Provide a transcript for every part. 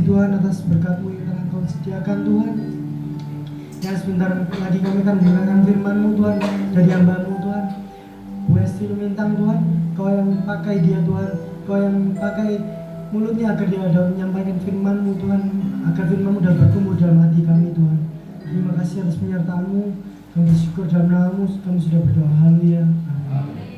Tuhan atas berkat-Mu yang telah Kau sediakan Tuhan. Ya sebentar lagi kami akan mendengarkan firman-Mu Tuhan dari hamba-Mu Tuhan. Bu Esti Lumintang Tuhan, Kau yang pakai dia Tuhan, Kau yang pakai mulutnya agar dia dapat menyampaikan firman-Mu Tuhan, agar firman-Mu dapat bertumbuh dalam hati kami Tuhan. Terima kasih atas penyertaan-Mu. Kami bersyukur dalam nama-Mu, kami sudah berdoa. Haleluya. Amin.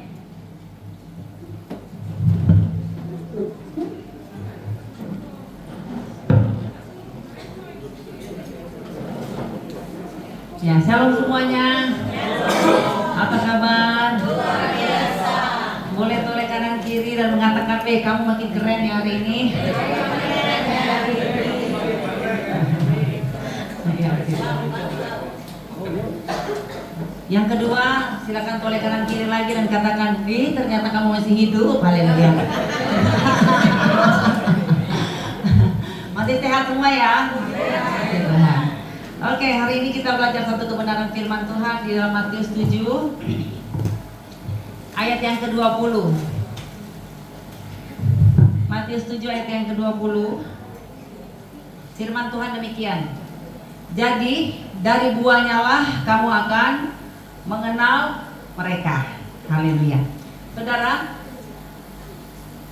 Ya, shalom semuanya. Apa kabar? Luar biasa. Boleh toleh kanan kiri dan mengatakan, kamu makin keren ya hari ini. Yang kedua, silakan toleh kanan kiri lagi dan katakan, ternyata kamu masih hidup. Haleluya. Masih sehat semua ya? Oke, hari ini kita belajar satu kebenaran firman Tuhan di dalam Matius 7 ayat yang ke-20. Matius 7 ayat yang ke-20. Firman Tuhan demikian. Jadi, dari buahnya lah kamu akan mengenal mereka. Haleluya. Saudara,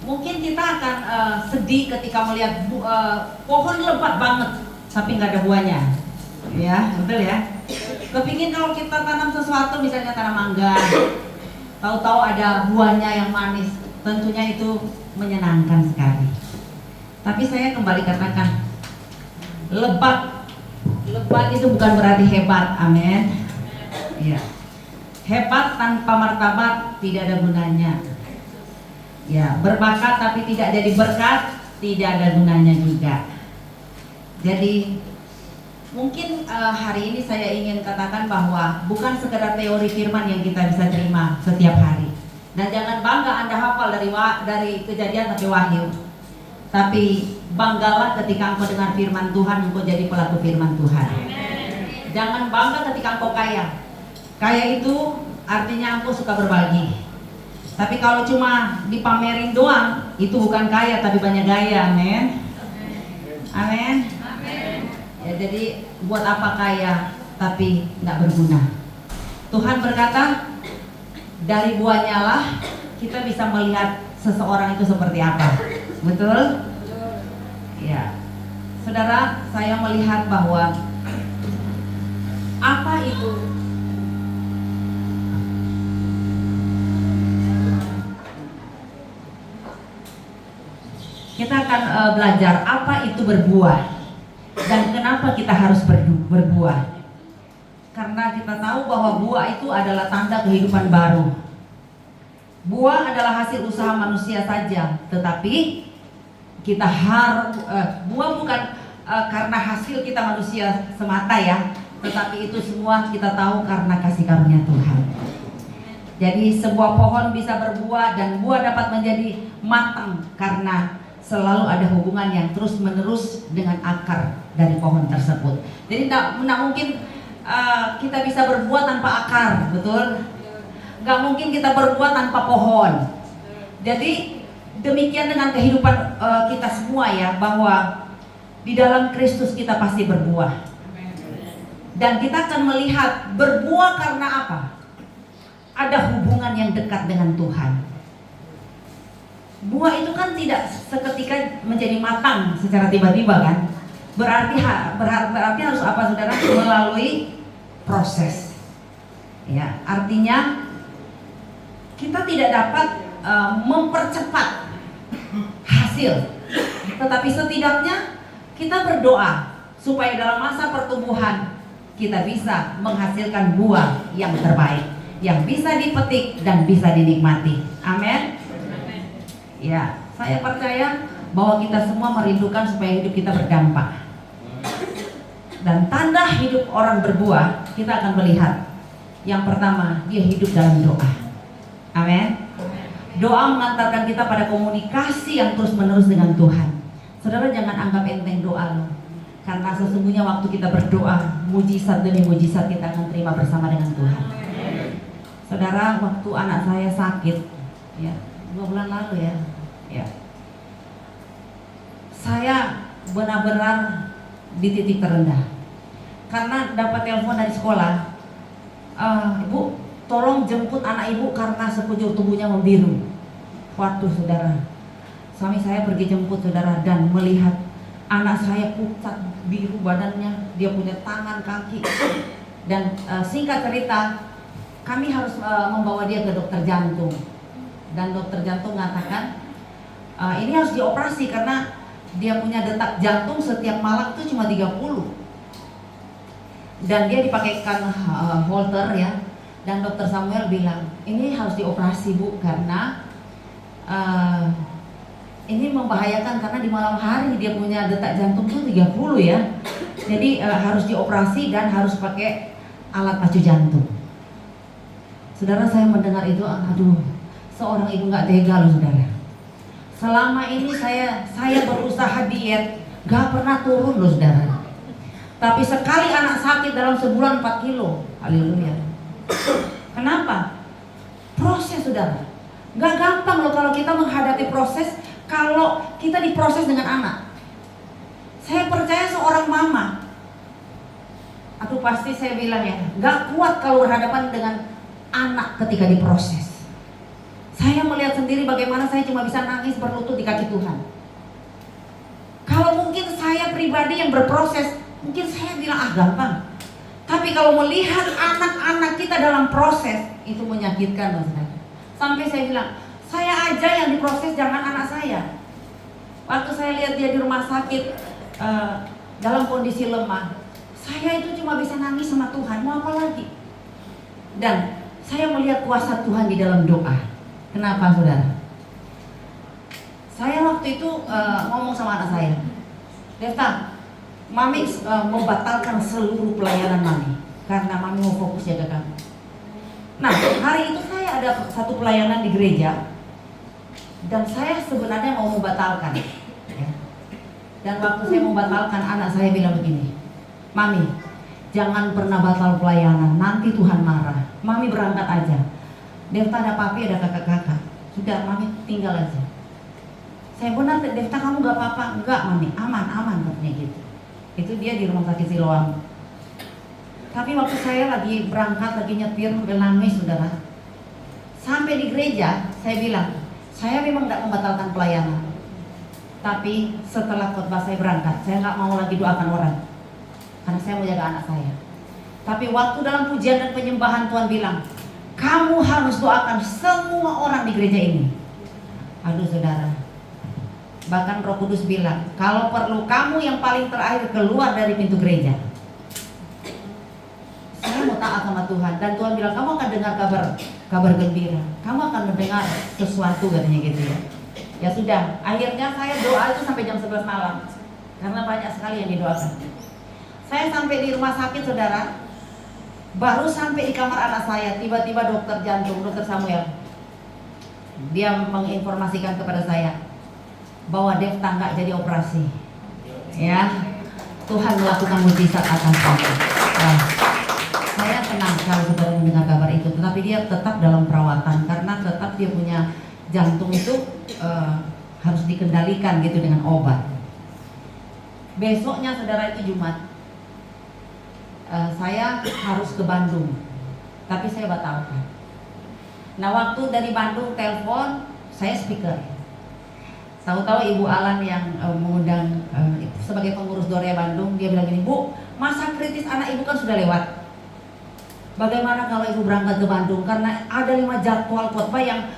mungkin kita akan sedih ketika melihat pohon lebat banget tapi nggak ada buahnya. Ya, betul ya. Kepingin kalau kita tanam sesuatu, misalnya tanam mangga, tahu-tahu ada buahnya yang manis, tentunya itu menyenangkan sekali. Tapi saya kembali katakan, lebat itu bukan berarti hebat, amin. Ya, hebat tanpa martabat tidak ada gunanya. Ya, berbakat tapi tidak jadi berkat tidak ada gunanya juga. Jadi mungkin hari ini saya ingin katakan bahwa bukan sekedar teori firman yang kita bisa terima setiap hari. Dan jangan bangga Anda hafal dari Kejadian sampai Wahyu. Tapi banggalah ketika engkau dengar firman Tuhan, engkau jadi pelaku firman Tuhan. Jangan bangga ketika engkau kaya. Kaya itu artinya engkau suka berbagi. Tapi kalau cuma dipamerin doang, itu bukan kaya tapi banyak gaya, amin. Amin. Ya, jadi buat apa kaya tapi nggak berguna? Tuhan berkata, dari buahnya lah kita bisa melihat seseorang itu seperti apa. Betul? Ya, saudara, saya melihat bahwa apa itu? Kita akan belajar apa itu berbuah. Dan kenapa kita harus berbuah? Karena kita tahu bahwa buah itu adalah tanda kehidupan baru. Buah adalah hasil usaha manusia saja, tetapi kita harus buah bukan karena hasil kita manusia semata ya, tetapi itu semua kita tahu karena kasih karunia Tuhan. Jadi sebuah pohon bisa berbuah dan buah dapat menjadi matang karena selalu ada hubungan yang terus menerus dengan akar dari pohon tersebut. Jadi tidak mungkin kita bisa berbuah tanpa akar, betul? Nggak mungkin kita berbuah tanpa pohon. Jadi demikian dengan kehidupan kita semua ya, bahwa di dalam Kristus kita pasti berbuah. Dan kita akan melihat berbuah karena apa? Ada hubungan yang dekat dengan Tuhan. Buah itu kan tidak seketika menjadi matang secara tiba-tiba kan. Berarti harus apa saudara? Melalui proses. Ya, artinya kita tidak dapat mempercepat hasil, tetapi setidaknya kita berdoa supaya dalam masa pertumbuhan kita bisa menghasilkan buah yang terbaik, yang bisa dipetik dan bisa dinikmati. Amin. Ya, saya percaya bahwa kita semua merindukan supaya hidup kita berdampak. Dan tanda hidup orang berbuah kita akan melihat. Yang pertama, dia hidup dalam doa. Amin. Doa mengantarkan kita pada komunikasi yang terus-menerus dengan Tuhan. Saudara, jangan anggap enteng doa lo. Karena sesungguhnya waktu kita berdoa, mujizat demi mujizat kita akan terima bersama dengan Tuhan. Saudara, waktu anak saya sakit, ya 2 bulan lalu ya, saya benar-benar di titik terendah. Karena dapat telepon dari sekolah, Ibu, tolong jemput anak ibu karena sekujur tubuhnya membiru. Waktu saudara, suami saya pergi jemput saudara dan melihat anak saya pucat biru badannya, dia punya tangan kaki. Dan singkat cerita, kami harus membawa dia ke dokter jantung. Dan dokter jantung mengatakan ini harus dioperasi karena dia punya detak jantung setiap malam itu cuma 30. Dan dia dipakaikan Holter ya. Dan dokter Samuel bilang ini harus dioperasi Bu karena ini membahayakan karena di malam hari dia punya detak jantung itu 30 ya. Jadi harus dioperasi dan harus pakai alat pacu jantung. Saudara, saya mendengar itu, aduh, seorang ibu nggak tega loh saudara. Selama ini saya berusaha diet, nggak pernah turun loh saudara. Tapi sekali anak sakit dalam sebulan 4 kilo, haleluya. Kenapa? Proses saudara. Nggak gampang loh kalau kita menghadapi proses, kalau kita diproses dengan anak. Saya percaya seorang mama, aduh pasti saya bilang ya, nggak kuat kalau berhadapan dengan anak ketika diproses. Saya melihat sendiri bagaimana saya cuma bisa nangis berlutut di kaki Tuhan. Kalau mungkin saya pribadi yang berproses, mungkin saya bilang gampang. Tapi kalau melihat anak-anak kita dalam proses, itu menyakitkan loh saudara. Sampai saya bilang, saya aja yang diproses, jangan anak saya. Waktu saya lihat dia di rumah sakit dalam kondisi lemah, saya itu cuma bisa nangis sama Tuhan, mau apa lagi? Dan saya melihat kuasa Tuhan di dalam doa. Kenapa saudara? Saya waktu itu ngomong sama anak saya, Devta, Mami membatalkan seluruh pelayanan Mami karena Mami mau fokus jaga kamu. Nah, hari itu saya ada satu pelayanan di gereja dan saya sebenarnya mau membatalkan ya. Dan waktu saya membatalkan, anak saya bilang begini, Mami, jangan pernah batal pelayanan, nanti Tuhan marah. Mami berangkat aja. Devta ada papi, ada kakak-kakak. Sudah, Mami tinggal aja. Saya benar, Devta kamu gak apa-apa? Enggak Mami, aman katanya gitu. Itu dia di rumah sakit Siloam. Tapi waktu saya lagi berangkat, lagi nyetir, nangis saudara. Sampai di gereja, saya bilang, saya memang tidak membatalkan pelayanan. Tapi setelah khotbah saya berangkat, saya nggak mau lagi doakan orang, karena saya mau jaga anak saya. Tapi waktu dalam pujian dan penyembahan Tuhan bilang, kamu harus doakan semua orang di gereja ini. Aduh saudara, bahkan Roh Kudus bilang, kalau perlu kamu yang paling terakhir keluar dari pintu gereja. Saya mau taat sama Tuhan. Dan Tuhan bilang, kamu akan dengar kabar gembira, kamu akan mendengar sesuatu katanya gitu ya. Ya sudah, akhirnya saya doa itu sampai jam 11 malam karena banyak sekali yang didoakan. Saya sampai di rumah sakit saudara, baru sampai di kamar anak saya, tiba-tiba dokter jantung, dokter Samuel, dia menginformasikan kepada saya bahwa Devta nggak jadi operasi. Ya, Tuhan melakukan mujizat atas saya. Nah, saya tenang kalau saudara mendengar kabar itu, tetapi dia tetap dalam perawatan karena tetap dia punya jantung itu harus dikendalikan gitu dengan obat. Besoknya saudara itu Jumat, saya harus ke Bandung, tapi saya batalkan. Nah waktu dari Bandung telepon, saya speaker. Tahu-tahu Ibu Alan yang mengundang sebagai pengurus Dorea Bandung, dia bilang gini, "Bu, masa kritis anak ibu kan sudah lewat. Bagaimana kalau ibu berangkat ke Bandung? Karena ada 5 jadwal khotbah yang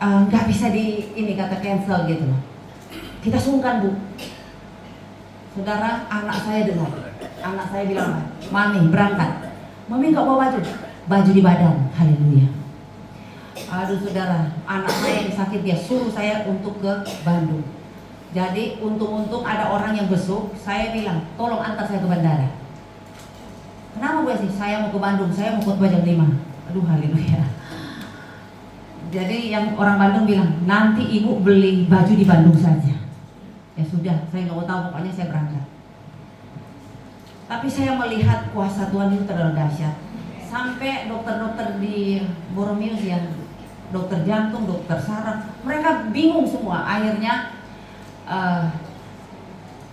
nggak bisa ini kata cancel gitu loh. Kita sungkan, Bu." Saudara, anak saya dengar. Anak saya bilang, "Mami berangkat." Mami nggak bawa baju di badan. Haleluya. Aduh saudara, anak saya yang sakit dia suruh saya untuk ke Bandung. Jadi untung-untung ada orang yang besuk. Saya bilang, "Tolong antar saya ke bandara." "Kenapa Bu sih? Saya mau ke Bandung, saya mau khotbah jam 5. Aduh haleluya. Jadi yang orang Bandung bilang, "Nanti ibu beli baju di Bandung saja." Ya sudah, saya nggak mau tahu, pokoknya saya berangkat. Tapi saya melihat kuasa Tuhan itu terlalu dahsyat. Sampai dokter-dokter di Boromius yang dokter jantung, dokter saraf, mereka bingung semua. Akhirnya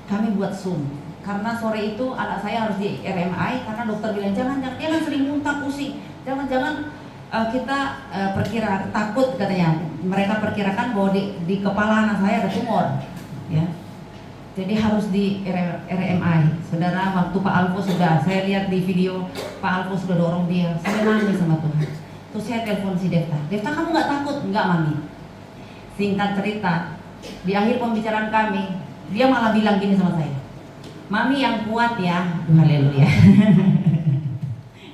kami buat Zoom. Karena sore itu anak saya harus di RMI karena dokter bilang jangan dia kan sering muntah pusing. Jangan kita takut katanya. Mereka perkirakan bahwa di kepala anak saya ada tumor. Ya. Jadi harus di RMI. Saudara, waktu Pak Alfo sudah, saya lihat di video Pak Alfo sudah dorong dia, saya nangis sama Tuhan. Terus saya telepon si Devta, "Devta, kamu nggak takut?" "Nggak, Mami." Singkat cerita, di akhir pembicaraan kami, dia malah bilang gini sama saya, "Mami yang kuat ya." Haleluya.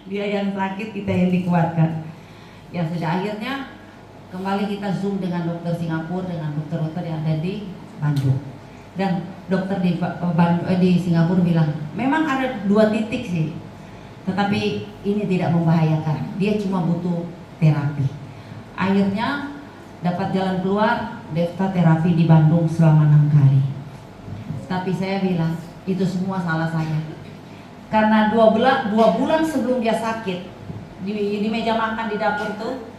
Dia yang sakit, kita yang dikuatkan. Ya sudah, akhirnya kembali kita Zoom dengan dokter Singapura, dengan dokter-dokter yang ada di Bandung. Dan dokter di Singapura bilang, memang ada 2 titik sih, tetapi ini tidak membahayakan, dia cuma butuh terapi. Akhirnya dapat jalan keluar, Devta terapi di Bandung selama 6 kali. Tapi saya bilang, itu semua salah saya. Karena 2 bulan sebelum dia sakit, di meja makan di dapur tuh,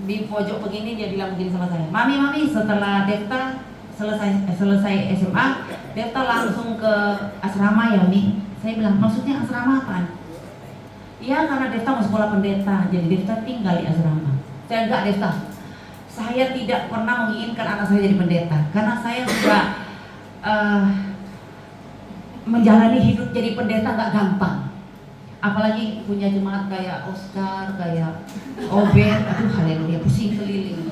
di pojok begini dia bilang begini sama saya, Mami, setelah Devta selesai SMA, Devta langsung ke asrama ya, Mi." Saya bilang, "Maksudnya asrama apaan?" "Iya, karena Devta mau sekolah pendeta, jadi Devta tinggal di asrama." Saya, "Enggak Devta, saya tidak pernah menginginkan anak saya jadi pendeta, karena saya sudah menjalani hidup jadi pendeta nggak gampang. Apalagi punya jemaat kayak Oscar, kayak Obed, aduh haleluya, pusing keliling."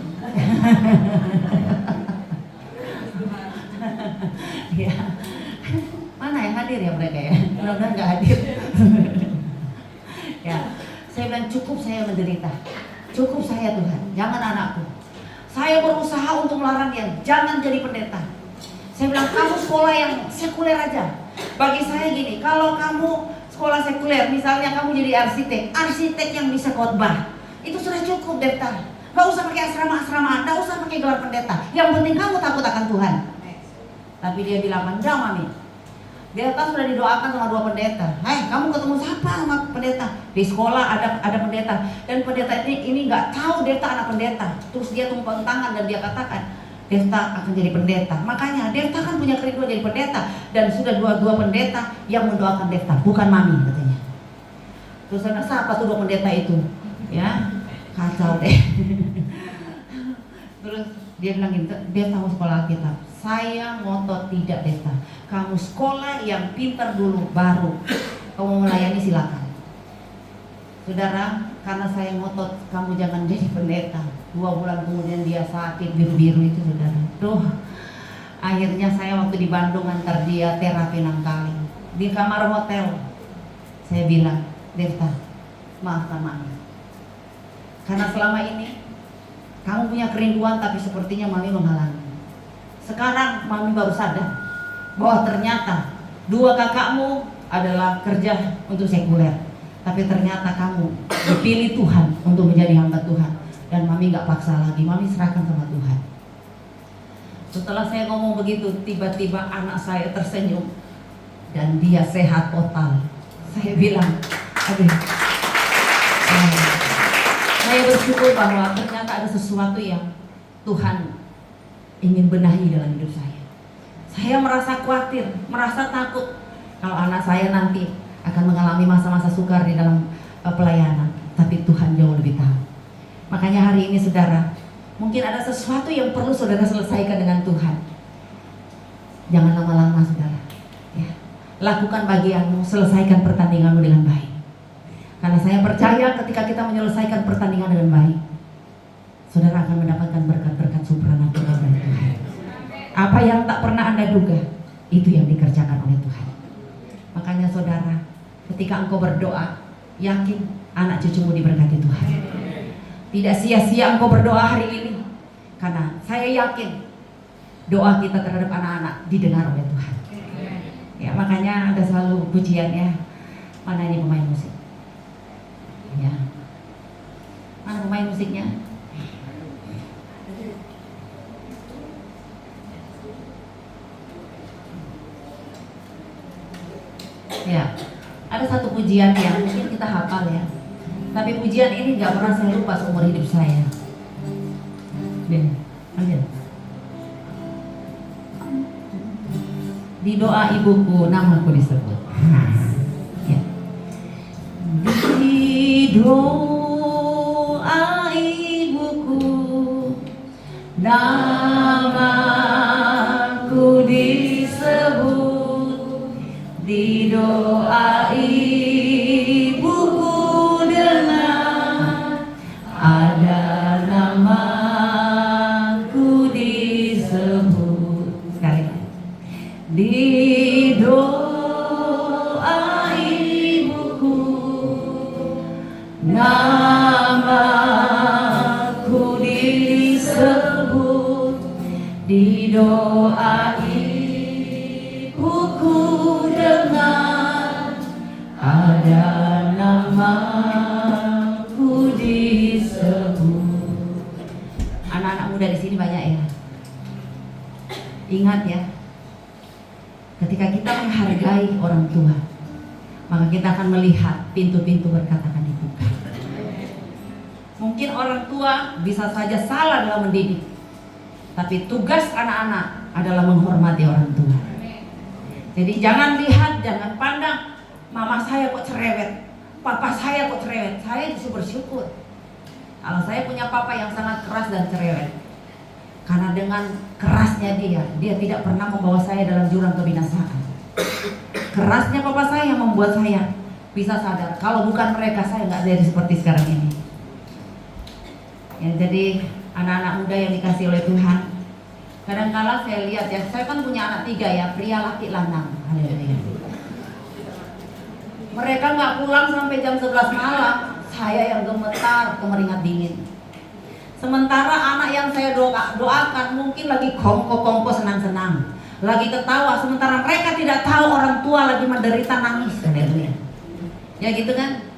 Ya, mana yang hadir ya mereka ya? Mudah-mudahan nggak hadir. Ya, saya bilang cukup saya menderita, cukup saya Tuhan, jangan anakku. Saya berusaha untuk melarang dia, jangan jadi pendeta. Saya bilang kamu sekolah yang sekuler aja. Bagi saya gini, kalau kamu sekolah sekuler, misalnya kamu jadi arsitek yang bisa khotbah, itu sudah cukup Devta. Gak usah pakai asrama-asrama, gak usah pakai gelar pendeta. Yang penting kamu takut akan Tuhan. Tapi dia bilang, "Enggak Mami, Devta sudah didoakan sama 2 pendeta. Hai, kamu ketemu siapa sama pendeta? Di sekolah ada pendeta. Dan pendeta ini nggak tahu Devta anak pendeta. Terus dia tumpang tangan dan dia katakan, Devta akan jadi pendeta. Makanya Devta kan punya kerinduan jadi pendeta. Dan sudah 2 pendeta yang mendoakan Devta, bukan Mami," katanya. Terus saya bilang, "Siapa tuh 2 pendeta itu?" Ya, kacau deh. Terus dia bilang gitu, "Devta mau sekolah Alkitab." Saya ngotot, "Tidak Devta, kamu sekolah yang pintar dulu, baru kamu melayani silakan." Saudara, karena saya ngotot kamu jangan jadi pendeta, 2 bulan kemudian dia sakit biru-biru itu saudara. Duh, akhirnya saya waktu di Bandung antar dia terapi 6 kali di kamar hotel. Saya bilang, "Devta, maafkan Mami, karena selama ini kamu punya kerinduan tapi sepertinya Mami menghalangi. Sekarang Mami baru sadar bahwa ternyata 2 kakakmu adalah kerja untuk sekuler, tapi ternyata kamu dipilih Tuhan untuk menjadi hamba Tuhan. Dan Mami gak paksa lagi, Mami serahkan sama Tuhan." Setelah saya ngomong begitu, tiba-tiba anak saya tersenyum dan dia sehat total. Saya bilang, aduh, saya bersyukur bahwa ternyata ada sesuatu yang Tuhan ingin benahi dalam hidup saya. Saya merasa khawatir, merasa takut kalau anak saya nanti akan mengalami masa-masa sukar di dalam pelayanan. Tapi Tuhan jauh lebih tahu. Makanya hari ini saudara, Mungkin ada sesuatu yang perlu saudara selesaikan dengan Tuhan. Jangan lama-lama saudara, ya. Lakukan bagianmu, selesaikan pertandinganmu dengan baik. Karena saya percaya ketika kita menyelesaikan pertandingan dengan baik, saudara akan mendapatkan berkat-berkat supranatural dari Tuhan. Apa yang tak pernah Anda duga, itu yang dikerjakan oleh Tuhan. Makanya saudara, ketika engkau berdoa, yakin anak cucumu diberkati Tuhan. Tidak sia-sia engkau berdoa hari ini, karena saya yakin doa kita terhadap anak-anak didengar oleh Tuhan. Ya, makanya ada selalu pujiannya. Mana ini pemain musik? Ya, mana pemain musiknya? Ya, ada satu pujian yang mungkin kita hafal ya. Tapi pujian ini nggak pernah saya lupa seumur hidup saya. Ben, ambil. Di doa ibuku namaku disebut. Ya. Di doa ibuku namaku disebut. Di doa ibuku dengar, ada namaku disebut. Sekali lagi. Di doa ibuku namaku disebut. Di doa ibuku dengar, ada namaku disebut. Anak-anak muda di sini banyak ya. Ingat ya, ketika kita menghargai orang tua, maka kita akan melihat pintu-pintu berkat akan dibuka. Mungkin orang tua bisa saja salah dalam mendidik, tapi tugas anak-anak adalah menghormati orang tua. Jadi jangan lihat, jangan pandang, mama saya kok cerewet, papa saya kok cerewet. Saya justru bersyukur kalau saya punya papa yang sangat keras dan cerewet. Karena dengan kerasnya dia tidak pernah membawa saya dalam jurang kebinasaan. Kerasnya papa saya yang membuat saya bisa sadar, kalau bukan mereka saya nggak jadi seperti sekarang ini. Ya, jadi anak-anak muda yang dikasih oleh Tuhan, kadang-kala saya lihat ya, saya kan punya anak 3 ya, pria laki lanang. Haleluya. Mereka nggak pulang sampai jam 11 malam, saya yang gemetar, kemeringat dingin. Sementara anak yang saya doakan mungkin lagi kongko-kongko senang-senang, lagi ketawa, sementara mereka tidak tahu orang tua lagi menderita nangis. Haleluya. Ya gitu kan?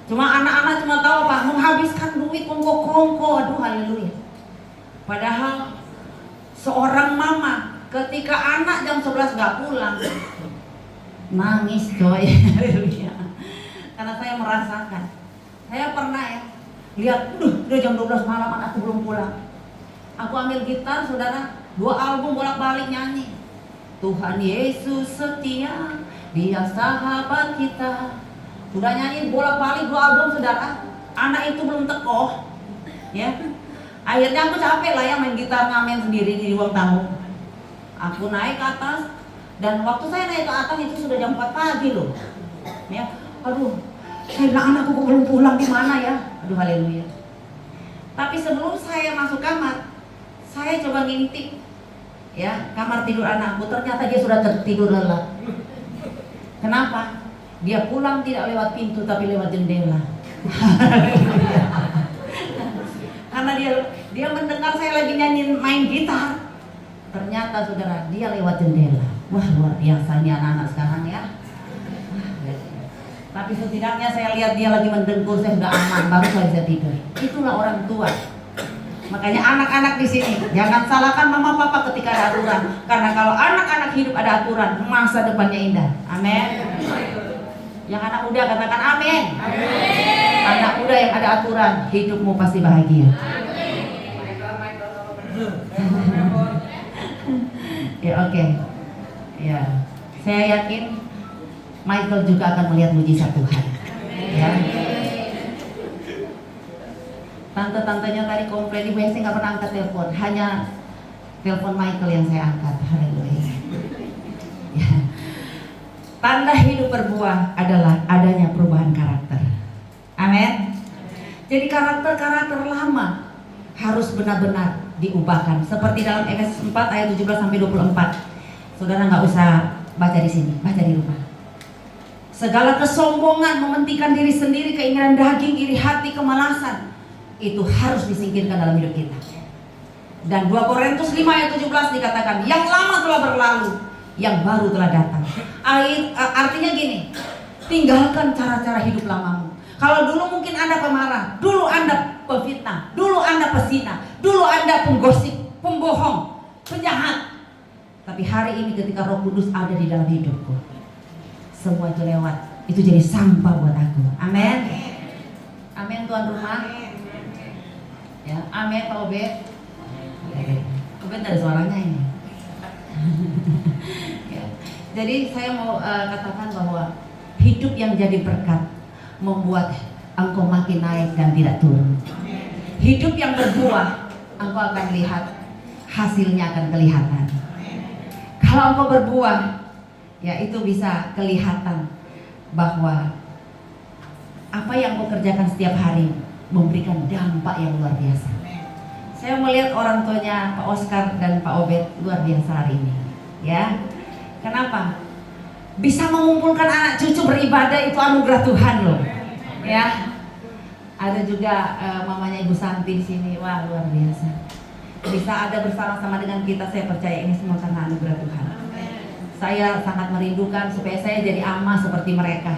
Cuma anak-anak cuma tahu apa? Menghabiskan duit kongko-kongko. Aduh, haleluya. Padahal seorang mama ketika anak jam 11 nggak pulang, nangis coy. Haleluya. Karena saya merasakan. Saya pernah ya lihat, udah jam 12 malam anakku belum pulang. Aku ambil gitar, saudara, 2 album bolak-balik nyanyi. Tuhan Yesus setia, Dia sahabat kita. Udah nyanyi bolak-balik 2 album, saudara. Anak itu belum tekoh, ya. Akhirnya aku capek lah ya main gitar ngamen sendiri di ruang tamu. Aku naik ke atas, dan waktu saya naik ke atas itu sudah jam 4 pagi loh. Ya, aduh, saya bilang anakku kok belum pulang, di mana ya? Aduh, haleluya. Tapi sebelum saya masuk kamar, saya coba ngintip ya kamar tidur anakku. Ternyata dia sudah tertidur lelap. Kenapa? Dia pulang tidak lewat pintu tapi lewat jendela. Karena dia mendengar saya lagi nyanyi main gitar. Ternyata saudara, dia lewat jendela. Wah, luar biasanya anak-anak sekarang ya. Tapi setidaknya saya lihat dia lagi mendengkur, saya sudah aman, baru saya bisa tidur. Itulah orang tua. Makanya anak-anak di sini jangan salahkan mama papa ketika ada aturan. Karena kalau anak-anak hidup ada aturan, masa depannya indah. Amin. Yang anak muda katakan amin. Anak muda yang ada aturan, hidupmu pasti bahagia. Ya, oke. Ya, saya yakin Michael juga akan melihat mujizat Tuhan. Ya. Tante-tantenya tadi komplain, ibu saya nggak pernah angkat telepon, hanya telepon Michael yang saya angkat. Haleluya. Ya. Tanda hidup berbuah adalah adanya perubahan karakter. Amin. Jadi karakter-karakter lama harus benar-benar diubahkan. Seperti dalam Efesus 4 ayat 17 sampai 24. Saudara nggak usah baca di sini, baca di rumah. Segala kesombongan, mementingkan diri sendiri, keinginan daging, iri hati, kemalasan, itu harus disingkirkan dalam hidup kita. Dan 2 Korintus 5 ayat 17 dikatakan, yang lama telah berlalu, yang baru telah datang. Artinya gini, tinggalkan cara-cara hidup lamamu. Kalau dulu mungkin Anda pemarah, dulu Anda pefitnah, dulu Anda pesina, dulu Anda penggosip, pembohong, penjahat. Tapi hari ini ketika Roh Kudus ada di dalam hidupku, semua itu lewat. Itu jadi sampah buat aku. Amin. Amin tuan rumah. Ya, amin Pak Obed. Obed ada suaranya ini. Ya. Jadi saya mau katakan bahwa hidup yang jadi berkat membuat engkau makin naik dan tidak turun. Hidup yang berbuah, engkau akan lihat hasilnya akan kelihatan. Kalau engkau berbuah, ya itu bisa kelihatan bahwa apa yang engkau kerjakan setiap hari memberikan dampak yang luar biasa. Saya melihat orang tuanya Pak Oscar dan Pak Obed luar biasa hari ini. Ya, kenapa? Bisa mengumpulkan anak cucu beribadah itu anugerah Tuhan loh. Ya, ada juga mamanya Ibu Santi di sini, wah luar biasa. Bisa ada bersama-sama dengan kita, saya percaya ini semua karena anugerah Tuhan. Saya sangat merindukan supaya saya jadi ama seperti mereka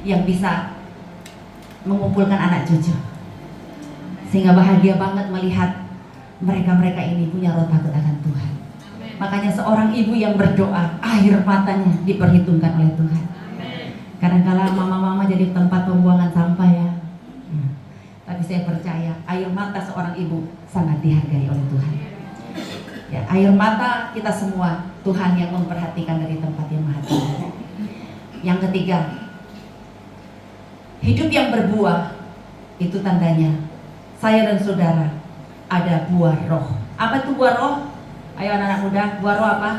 yang bisa mengumpulkan anak cucu. Sehingga bahagia banget melihat mereka-mereka ini punya roh takut akan Tuhan. Makanya seorang ibu yang berdoa, air matanya diperhitungkan oleh Tuhan. Kadang-kala mama-mama jadi tempat pembuangan sampah ya. Tapi saya percaya air mata seorang ibu sangat dihargai oleh Tuhan. Ya, air mata kita semua Tuhan yang memperhatikan dari tempat yang maha tinggi. Yang ketiga, hidup yang berbuah itu tandanya saya dan saudara ada buah roh. Apa itu buah roh? Ayo anak-anak muda, buah roh apa?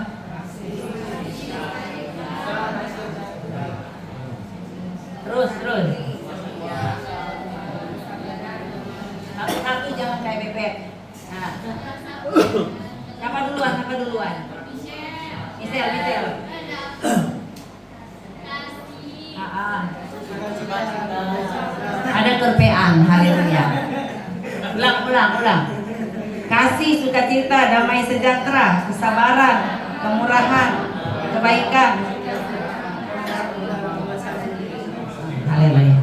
Terus. Satu jangan kayak bebek. Nah. Siapa duluan? Michelle. Ada kerpean, haleluya. Ulang. Kasih, sukacita, damai sejahtera, kesabaran, kemurahan, kebaikan. Haleluya.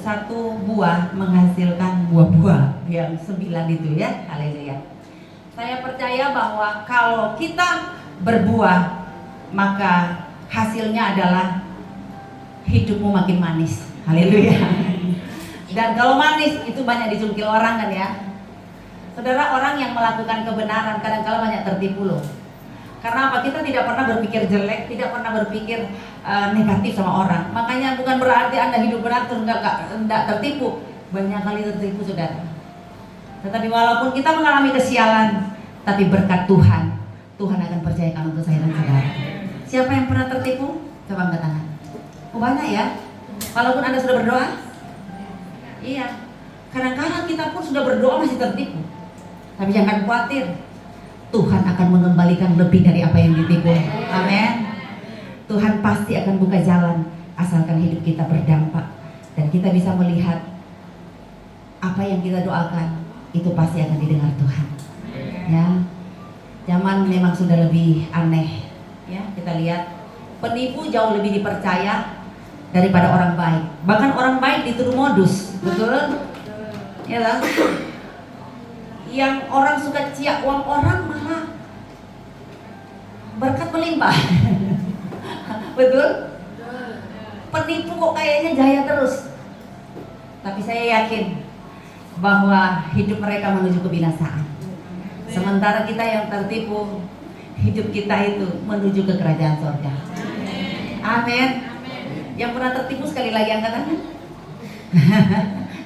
Satu buah menghasilkan buah-buah yang 9 itu ya. Haleluya. Saya percaya bahwa kalau kita berbuah, maka hasilnya adalah hidupmu makin manis. Haleluya. Dan kalau manis itu banyak dicungkil orang kan ya. Saudara, orang yang melakukan kebenaran kadang-kala banyak tertipu loh. Karena apa? Kita tidak pernah berpikir jelek, tidak pernah berpikir negatif sama orang. Makanya bukan berarti Anda hidup benar terus enggak tertipu. Banyak kali tertipu saudara. Tetapi walaupun kita mengalami kesialan, tapi berkat Tuhan akan percayakan untuk saya dan saudara. Siapa yang pernah tertipu? Coba angkat tangan. Oh banyak ya. Walaupun Anda sudah berdoa. Iya. Kadang-kadang kita pun sudah berdoa masih tertipu. Tapi jangan khawatir. Tuhan akan mengembalikan lebih dari apa yang ditipu. Amin. Tuhan pasti akan buka jalan asalkan hidup kita berdampak dan kita bisa melihat apa yang kita doakan itu pasti akan didengar Tuhan. Ya. Zaman memang sudah lebih aneh. Ya, kita lihat penipu jauh lebih dipercaya daripada orang baik. Bahkan orang baik dituduh modus, betul? Ya lah. Yang orang suka ciak uang orang malah berkat melimpah. Betul? Penipu kok kayaknya jaya terus. Tapi saya yakin bahwa hidup mereka menuju kebinasaan. Sementara kita yang tertipu, hidup kita itu menuju ke kerajaan surga. Amin. Yang pernah tertipu sekali lagi angkat tangan.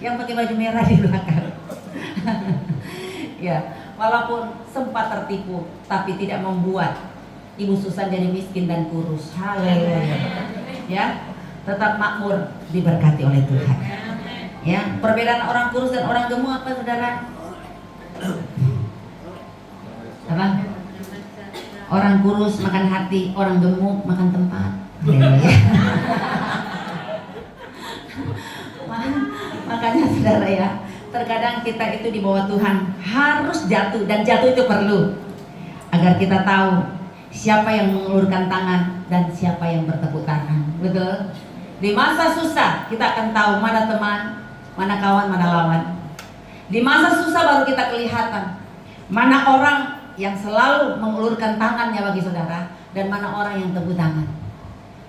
Yang pakai baju merah di belakang. Ya, walaupun sempat tertipu, tapi tidak membuat Ibu Susan jadi miskin dan kurus. Haleluya. Ya, tetap makmur, diberkati oleh Tuhan. Ya, perbedaan orang kurus dan orang gemuk apa, saudara? Apa? Orang kurus makan hati, orang gemuk makan tempat. Makanya saudara ya, terkadang kita itu di bawah Tuhan harus jatuh, dan jatuh itu perlu agar kita tahu siapa yang mengulurkan tangan dan siapa yang bertepuk tangan. Betul? Di masa susah kita akan tahu mana teman, mana kawan, mana lawan. Di masa susah baru kita kelihatan mana orang yang selalu mengulurkan tangannya bagi saudara dan mana orang yang tepuk tangan.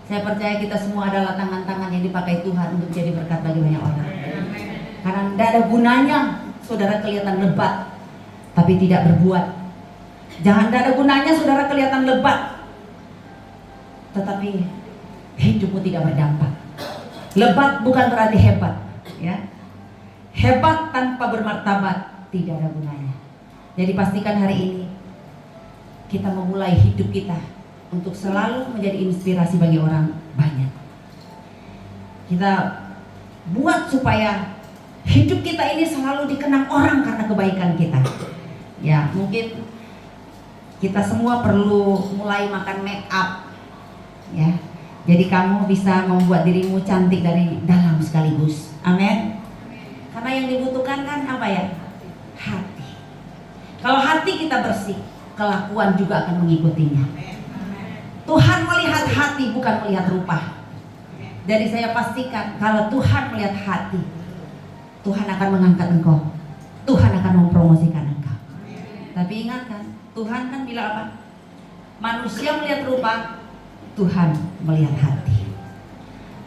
Saya percaya kita semua adalah tangan-tangan yang dipakai Tuhan untuk jadi berkat bagi banyak orang. Karena tidak ada gunanya saudara kelihatan lebat tapi tidak berbuat. Jangan, tidak ada gunanya saudara kelihatan lebat tetapi hidupmu tidak berdampak. Lebat bukan berarti hebat, ya. Hebat tanpa bermartabat tidak ada gunanya. Jadi pastikan hari ini kita memulai hidup kita untuk selalu menjadi inspirasi bagi orang banyak. Kita buat supaya hidup kita ini selalu dikenang orang karena kebaikan kita. Ya, mungkin kita semua perlu mulai makan make up, ya. Jadi kamu bisa membuat dirimu cantik dari dalam sekaligus. Amin. Karena yang dibutuhkan kan apa ya? Hati. Kalau hati kita bersih, kelakuan juga akan mengikutinya. Tuhan melihat hati, bukan melihat rupa. Jadi saya pastikan kalau Tuhan melihat hati, Tuhan akan mengangkat engkau. Tuhan akan mempromosikan engkau. Tapi ingat kan, Tuhan kan bilang apa? Manusia melihat rupa, Tuhan melihat hati.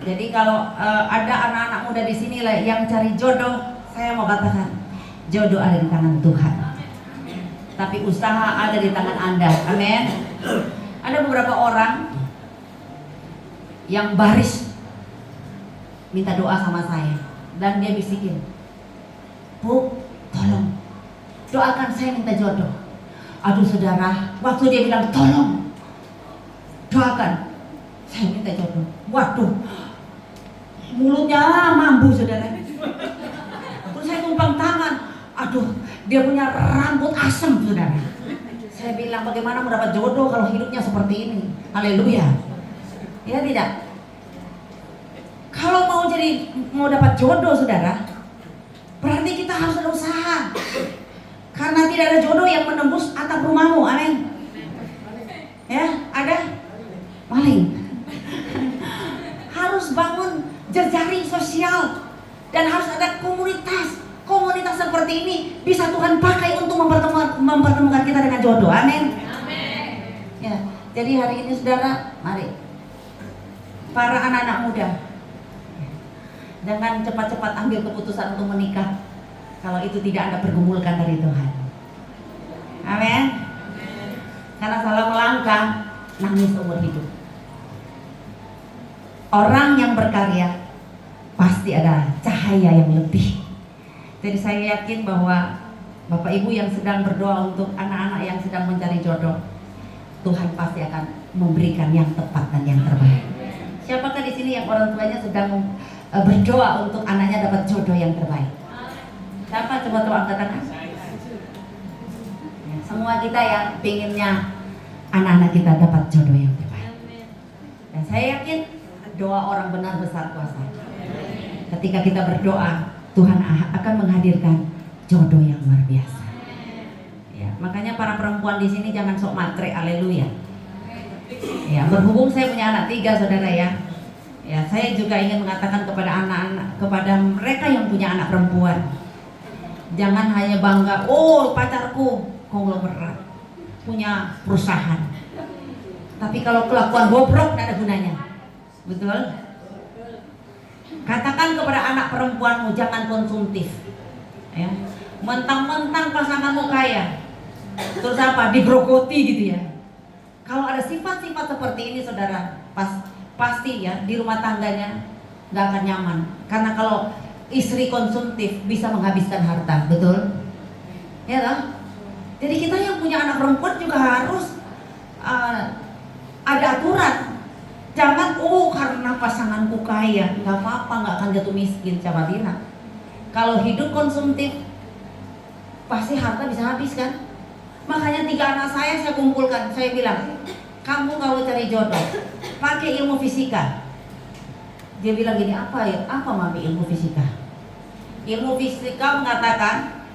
Jadi kalau ada anak-anak muda di sini lah yang cari jodoh, saya mau katakan jodoh ada di tangan Tuhan. Tapi usaha ada di tangan Anda. Amin. Ada beberapa orang yang baris minta doa sama saya dan dia bisikin, "Bu, tolong doakan saya minta jodoh." Aduh saudara, waktu dia bilang tolong doakan saya minta jodoh, waduh, mulutnya mambu saudara. Terus saya tumpang tangan, aduh, dia punya rambut asem saudara. Saya bilang bagaimana mendapat jodoh kalau hidupnya seperti ini? Haleluya. Ya tidak? Kalau mau dapat jodoh saudara, berarti kita harus ada usaha. Karena tidak ada jodoh yang menembus atap rumahmu. Amin. Ya, ada maling. Harus bangun jejaring sosial dan harus ada komunitas. Komunitas seperti ini bisa Tuhan pakai untuk mempertemukan kita dengan jodoh. Amin. Ya, jadi hari ini saudara, mari para anak-anak muda, jangan cepat-cepat ambil keputusan untuk menikah kalau itu tidak Anda pergumulkan dari Tuhan. Amin. Karena salah melangkah, nangis umur hidup. Orang yang berkarya pasti ada cahaya yang lebih. Jadi saya yakin bahwa Bapak Ibu yang sedang berdoa untuk anak-anak yang sedang mencari jodoh, Tuhan pasti akan memberikan yang tepat dan yang terbaik. Siapakah di sini yang orang tuanya sedang berdoa untuk anaknya dapat jodoh yang terbaik? Siapa? Coba angkat tangan. Ya, semua kita yang pinginnya anak-anak kita dapat jodoh yang terbaik. Dan saya yakin doa orang benar besar kuasa. Ketika kita berdoa, Tuhan akan menghadirkan jodoh yang luar biasa. Ya, makanya para perempuan di sini jangan sok matre, haleluya. Ya, berhubung saya punya anak 3 saudara ya. Ya, saya juga ingin mengatakan kepada anak-anak, kepada mereka yang punya anak perempuan, jangan hanya bangga, oh pacarku konglomerat, punya perusahaan. Tapi kalau kelakuan bobrok tidak ada gunanya. Betul? Katakan kepada anak perempuanmu jangan konsumtif. Ya. Mentang-mentang pasanganmu kaya, terus apa? Digrogoti gitu ya. Kalau ada sifat-sifat seperti ini saudara, pasti ya di rumah tangganya nggak akan nyaman. Karena kalau istri konsumtif bisa menghabiskan harta, betul? Ya toh? Jadi kita yang punya anak perempuan juga harus ada aturan. Jangan karena pasanganku kaya, nggak apa-apa, nggak akan jatuh miskin. Siapa bilang? Kalau hidup konsumtif pasti harta bisa habis kan? Makanya 3 anak saya kumpulkan. Saya bilang, kamu kalau cari jodoh pakai ilmu fisika. Dia bilang gini, apa mami ilmu fisika? Ilmu fisika mengatakan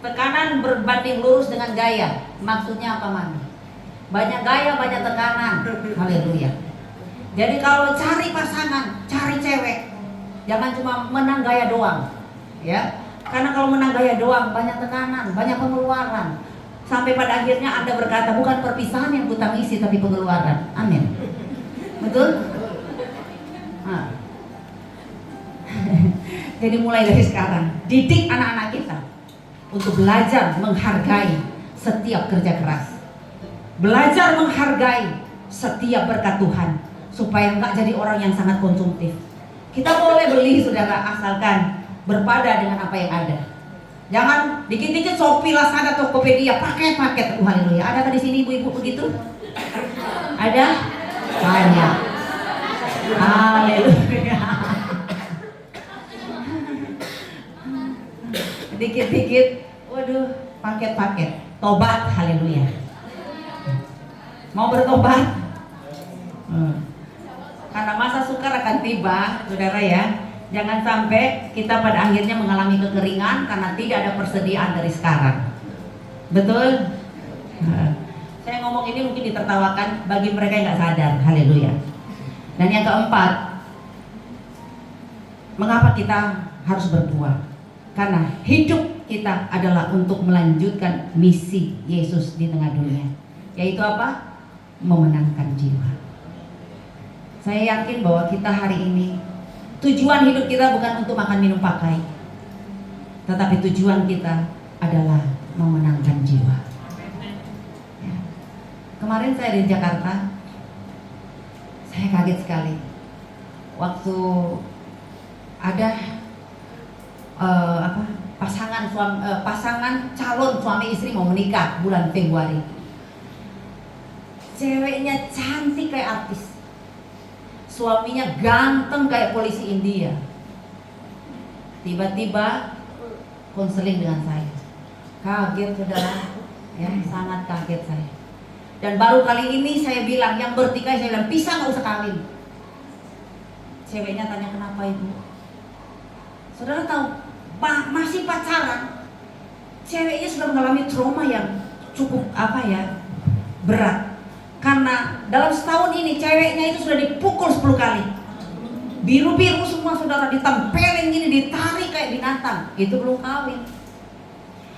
tekanan berbanding lurus dengan gaya. Maksudnya apa mami? Banyak gaya, banyak tekanan. Haleluya. Jadi kalau cari pasangan, cari cewek, jangan cuma menang gaya doang, ya. Karena kalau menang gaya doang, banyak tekanan, banyak pengeluaran. Sampai pada akhirnya Anda berkata, bukan perpisahan yang kutangisi, tapi pengeluaran. Amin. Betul? Nah. Jadi mulai dari sekarang, didik anak-anak kita untuk belajar menghargai setiap kerja keras, belajar menghargai setiap berkat Tuhan, supaya nggak jadi orang yang sangat konsumtif. Kita boleh beli, saudara, asalkan berpada dengan apa yang ada. Jangan dikit-dikit Shopee, Lazada, Tokopedia, paket-paket. Haleluya. Ada di sini ibu-ibu begitu? Ada? Banyak. Haleluya. Dikit-dikit, waduh, paket-paket. Tobat, haleluya. Mau bertobat? Karena masa sukar akan tiba, saudara ya. Jangan sampai kita pada akhirnya mengalami kekeringan karena tidak ada persediaan dari sekarang. Betul? Saya ngomong ini mungkin ditertawakan bagi mereka yang nggak sadar. Haleluya. Dan yang keempat, mengapa kita harus berbuah? Karena hidup kita adalah untuk melanjutkan misi Yesus di tengah dunia. Yaitu apa? Memenangkan jiwa. Saya yakin bahwa kita hari ini, tujuan hidup kita bukan untuk makan minum pakai, tetapi tujuan kita adalah memenangkan jiwa. Ya. Kemarin saya di Jakarta, saya kaget sekali waktu ada pasangan calon suami istri mau menikah bulan Februari. Ceweknya cantik kayak artis, suaminya ganteng kayak polisi India. Tiba-tiba konseling dengan saya. Kaget, saudara, ya, sangat kaget saya. Dan baru kali ini saya bilang, yang bertikai saya bilang, pisah nggak usah kawin. Ceweknya tanya, kenapa ibu? Saudara tahu, masih pacaran, ceweknya sudah mengalami trauma yang cukup berat. Karena dalam setahun ini ceweknya itu sudah dipukul 10 kali. Biru-biru semua, saudara, ditempelin gini, ditarik kayak binatang. Itu belum kawin.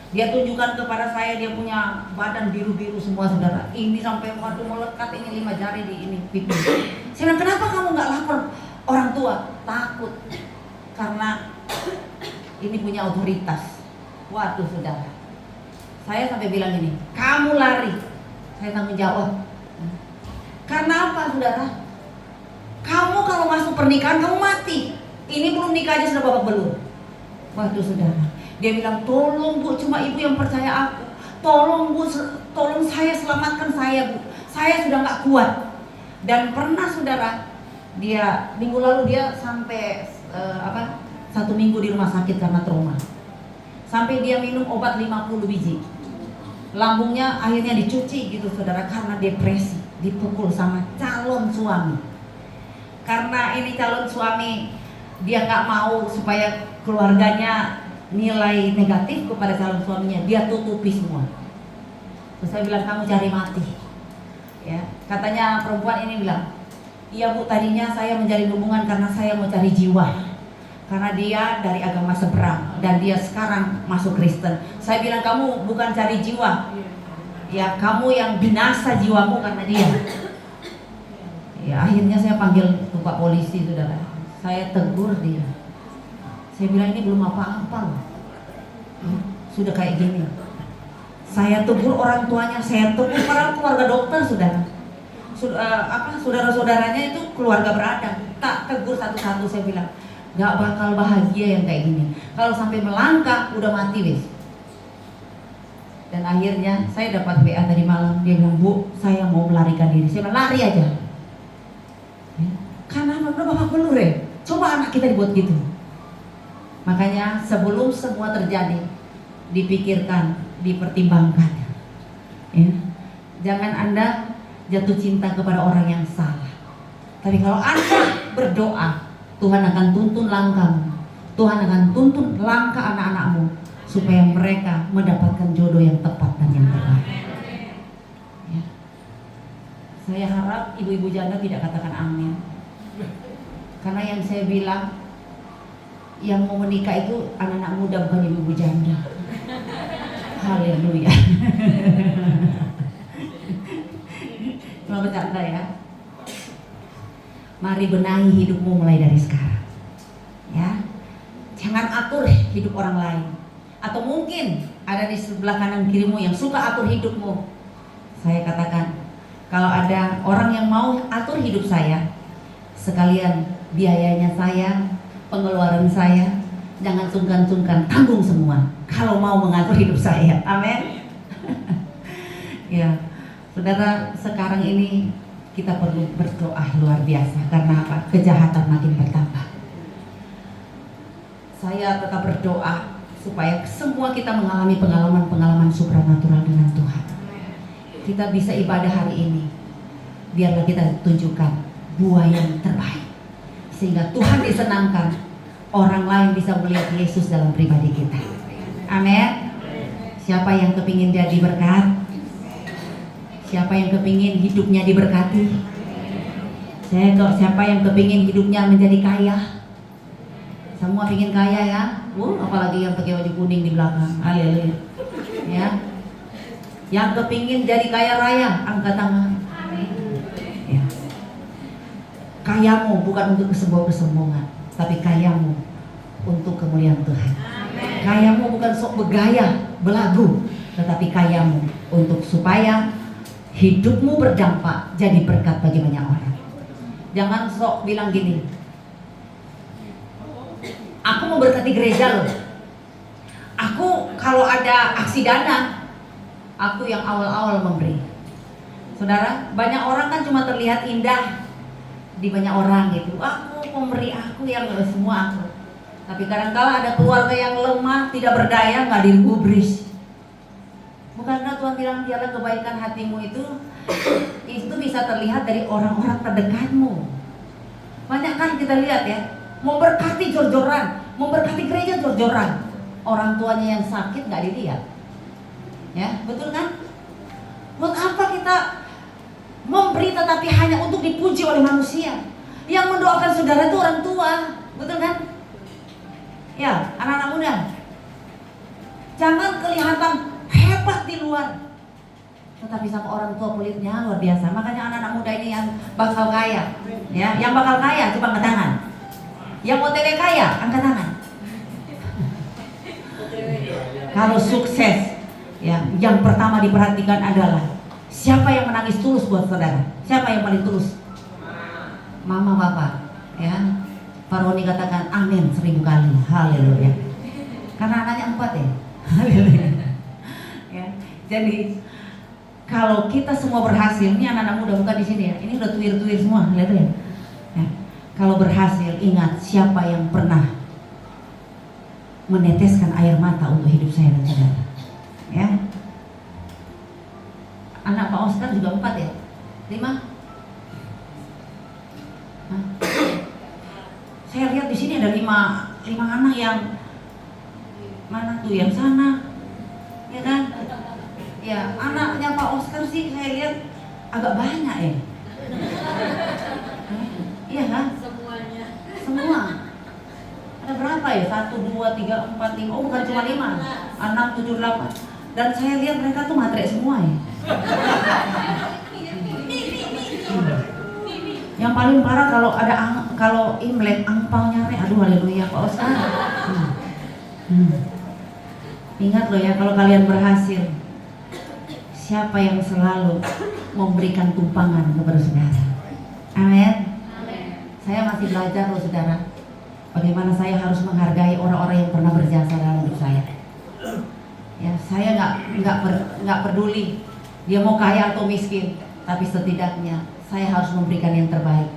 Dia tunjukkan kepada saya, dia punya badan biru-biru semua, saudara. Ini sampai waduh melekat, ini 5 jari di ini pipi. Saya bilang, kenapa kamu nggak lapor orang tua? Takut. Karena ini punya otoritas. Waduh, saudara. Saya sampai bilang ini, kamu lari, saya tanggung jawab. Karena apa, saudara? Kamu kalau masuk pernikahan kamu mati. Ini belum nikah aja sudah babak belur. Waduh, saudara. Dia bilang, tolong bu, cuma ibu yang percaya aku. Tolong bu, tolong saya, selamatkan saya bu. Saya sudah nggak kuat. Dan pernah, saudara, dia minggu lalu dia sampai 1 minggu di rumah sakit karena trauma. Sampai dia minum obat 50 biji. Lambungnya akhirnya dicuci gitu, saudara, karena depresi. Dipukul sama calon suami. Karena ini calon suami, dia nggak mau supaya keluarganya nilai negatif kepada calon suaminya, dia tutupi semua. Terus saya bilang, kamu cari mati. Ya, katanya perempuan ini bilang, iya bu, tadinya saya menjalin hubungan karena saya mau cari jiwa. Karena dia dari agama seberang dan dia sekarang masuk Kristen. Saya bilang, kamu bukan cari jiwa, ya kamu yang binasa jiwamu karena dia. Ya akhirnya saya panggil Pak polisi, saudara. Saya tegur dia. Saya bilang, ini belum apa-apa loh. Sudah kayak gini. Saya tegur orang tuanya, saya tegur para keluarga dokter, saudara. Saudara-saudaranya itu keluarga beradab. Tak tegur satu-satu, saya bilang, Gak bakal bahagia yang kayak gini. Kalau sampai melangkah udah mati wis. Dan akhirnya saya dapat WA tadi malam, dia bilang, "Bu, saya mau melarikan diri." Saya bilang, "Lari aja." Ya. Karena udah babak belur ya. Coba anak kita dibuat gitu. Makanya sebelum semua terjadi, dipikirkan, dipertimbangkan. Ya. Jangan Anda jatuh cinta kepada orang yang salah. Tapi kalau Anda berdoa, Tuhan akan tuntun langkahmu. Tuhan akan tuntun langkah anak-anakmu supaya mereka mendapatkan jodoh yang tepat dan yang terbaik. Ya. Saya harap ibu-ibu janda tidak katakan amin. Karena yang saya bilang, yang mau menikah itu anak-anak muda, bukan ibu-ibu janda. Haleluya. Cuma bercanda ya. Mari benahi hidupmu mulai dari sekarang. Ya. Jangan atur hidup orang lain. Atau mungkin ada di sebelah kanan kirimu yang suka atur hidupmu. Saya katakan, kalau ada orang yang mau atur hidup saya, sekalian biayanya saya, pengeluaran saya, jangan sungkan-sungkan, tanggung semua. Kalau mau mengatur hidup saya, amin. Ya, saudara, sekarang ini kita perlu berdoa luar biasa. Karena apa? Kejahatan makin bertambah. Saya tetap berdoa supaya semua kita mengalami pengalaman-pengalaman supranatural dengan Tuhan. Kita bisa ibadah hari ini, biarlah kita tunjukkan buah yang terbaik, sehingga Tuhan disenangkan, orang lain bisa melihat Yesus dalam pribadi kita. Amin. Siapa yang kepingin jadi berkat? Siapa yang kepingin hidupnya diberkati? Siapa yang kepingin hidupnya menjadi kaya? Semua pingin kaya ya? Apalagi yang pakai baju kuning di belakang. Haleluya. Ya. Yang kepingin jadi kaya raya, angkat tangan. Ya. Kayamu bukan untuk kesombongan, tapi kayamu untuk kemuliaan Tuhan. Kayamu bukan sok bergaya, belagu, tetapi kayamu untuk supaya hidupmu berdampak, jadi berkat bagi banyak orang. Jangan sok bilang gini, aku mau berkati gereja loh. Aku kalau ada aksi dana, aku yang awal-awal memberi. Saudara, banyak orang kan cuma terlihat indah di banyak orang gitu. Aku pemberi, aku yang semua aku. Tapi kadang-kala ada keluarga yang lemah, tidak berdaya, nggak digubris. Bukankah Tuhan bilang dialah kebaikan hatimu itu bisa terlihat dari orang-orang terdekatmu. Banyak kan kita lihat ya, memberkati jor-joran, memberkati gereja jor-joran, orang tuanya yang sakit nggak dilihat. Ya, betul kan? Buat apa kita memberi tetapi hanya untuk dipuji oleh manusia? Yang mendoakan saudara itu orang tua, betul kan? Ya, anak-anak muda, jangan kelihatan hebat di luar, tetapi sama orang tua kulitnya luar biasa. Makanya anak-anak muda ini yang bakal kaya, ya, yang bakal kaya coba angkat tangan. Yang mau OTW kaya angkat tangan. Kalau sukses, ya, yang pertama diperhatikan adalah siapa yang menangis tulus buat saudara. Siapa yang paling tulus? Mama, papa, ya. Pak Roni katakan amin 1000 kali. Haleluya. Karena anaknya 4 ya. Haleluya. Ya. Jadi kalau kita semua berhasil, ini anak-anak muda bukan di sini ya. Ini udah tuir-tuir semua, lihat ya. Ya. Kalau berhasil, ingat siapa yang pernah meneteskan air mata untuk hidup saya dan saudara. Ya. Anak Pak Oscar juga 4 ya? 5? Hah? Saya lihat di sini ada 5 anak yang mana tuh, yang sana, ya kan? Ya, anaknya Pak Oscar sih saya lihat agak banyak ya. Iya kan? Semuanya. Semua. Ada berapa ya? 1, 2, 3, 4, 5. Oh, bukan cuma 5. 6, 7, 8. Dan saya lihat mereka tuh matre semua ya. Yang paling parah kalau Imlek angpau nyari, aduh haleluya Pak Oscar. Ingat loh ya, kalau kalian berhasil, siapa yang selalu memberikan tumpangan kepada saudara? Amin. Saya masih belajar loh saudara. bagaimana saya harus menghargai orang-orang yang pernah berjasa dalam hidup saya. Ya, saya nggak peduli dia mau kaya atau miskin, tapi setidaknya saya harus memberikan yang terbaik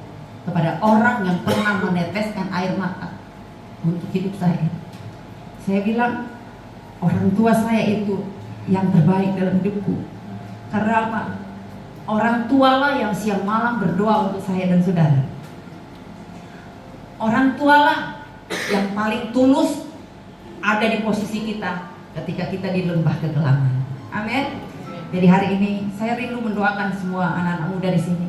kepada orang yang pernah meneteskan air mata untuk hidup saya. Saya bilang orang tua saya itu yang terbaik dalam hidupku. Karena apa? Orang tualah yang siang malam berdoa untuk saya dan saudara. Orang tualah yang paling tulus ada di posisi kita ketika kita di lembah kegelapan. Amin. Jadi hari ini saya rindu mendoakan semua anak-anak muda di sini.